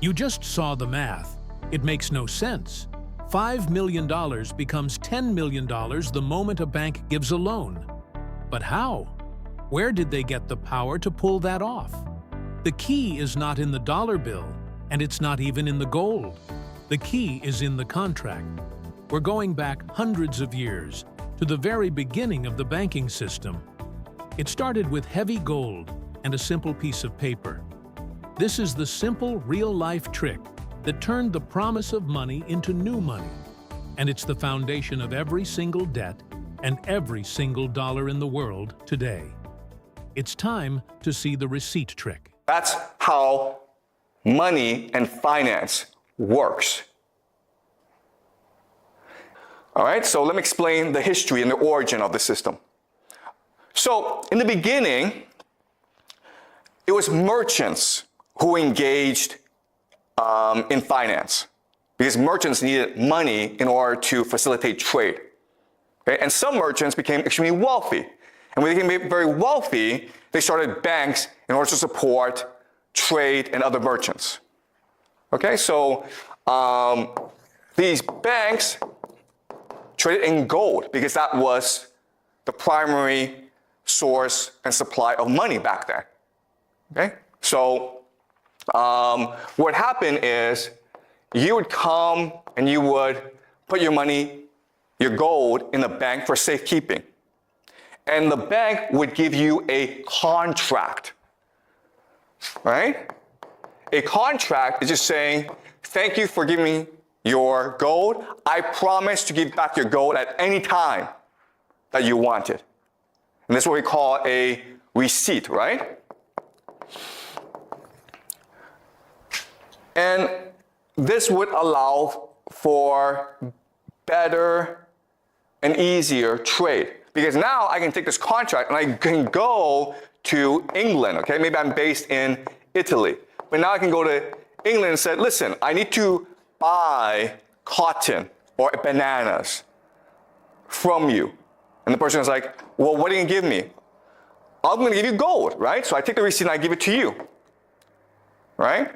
You just saw the math. It makes no sense. $5 million becomes $10 million the moment a bank gives a loan. But how? Where did they get the power to pull that off? The key is not in the dollar bill, and it's not even in the gold. The key is in the contract. We're going back hundreds of years, to the very beginning of the banking system. It started with heavy gold and a simple piece of paper. This is the simple, real-life trick that turned the promise of money into new money. And it's the foundation of every single debt and every single dollar in the world today. It's time to see the receipt trick. That's how money and finance works. All right, so let me explain the history and the origin of the system. So in the beginning, it was merchants who engaged in finance, because merchants needed money in order to facilitate trade. Okay? And some merchants became extremely wealthy. And when they became very wealthy, they started banks in order to support trade and other merchants. Okay, so these banks traded in gold because that was the primary source and supply of money back then. Okay, so what happened is you would come and you would put your money, your gold, in a bank for safekeeping. And the bank would give you a contract, right? A contract is just saying, thank you for giving me your gold. I promise to give back your gold at any time that you want it. And that's what we call a receipt, right? And this would allow for better and easier trade. Because now I can take this contract and I can go to England, okay? Maybe I'm based in Italy. But now I can go to England and say, listen, I need to buy cotton or bananas from you. And the person is like, well, what are you going to give me? I'm going to give you gold, right? So I take the receipt and I give it to you, right?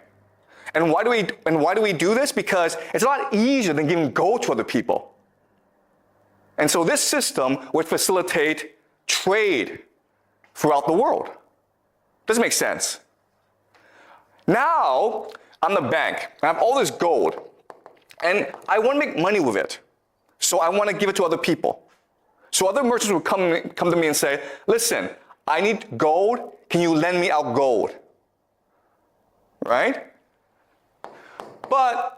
And why do we do this? Because it's a lot easier than giving gold to other people. And so this system would facilitate trade throughout the world. Does it make sense? Now, I'm the bank. I have all this gold. And I want to make money with it. So I want to give it to other people. So other merchants would come to me and say, listen, I need gold. Can you lend me out gold? Right? But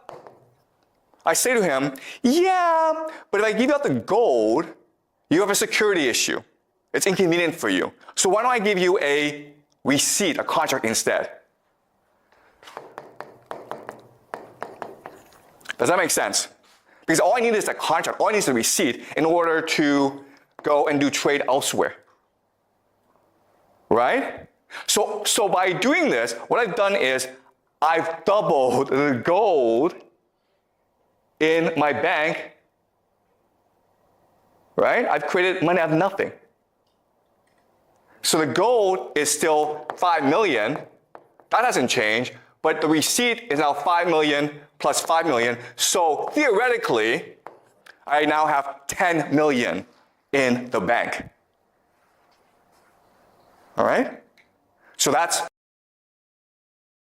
I say to him, yeah, but if I give you out the gold, you have a security issue. It's inconvenient for you. So why don't I give you a receipt, a contract instead? Does that make sense? Because all I need is a contract, all I need is a receipt in order to go and do trade elsewhere. Right? So by doing this, what I've done is I've doubled the gold in my bank, right? I've created money out of nothing. So the gold is still 5 million. That hasn't changed, but the receipt is now 5 million plus 5 million. So theoretically, I now have 10 million in the bank. All right? So that's